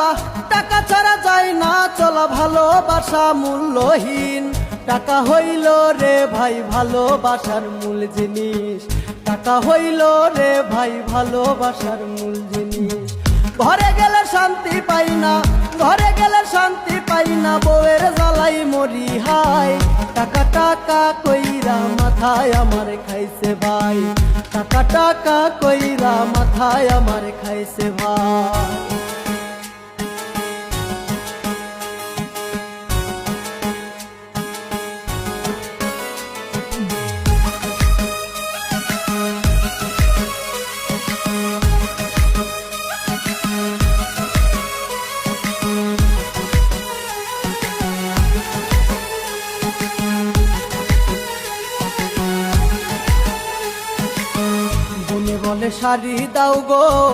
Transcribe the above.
বলা, টাকা ছাড়া যায় না চলা, ভালোবাসা মূল্যহীন। টাকা হইল রে ভাই ভালোবাসার মূল জিনিস, টাকা হইল রে ভাই ভালোবাসার মূল জিনিস। ঘরে গেলে শান্তি পাই না, ঘরে গেলে শান্তি পাই না, বউয়ের জ্বালাই মরি হাই। টাকা টাকা কইরা মাথায় আমার খাইছে ভাই, টাকা টাকা কইরা মাথায় আমার খাইছে ভাই। বলে শাড়ি দাও গো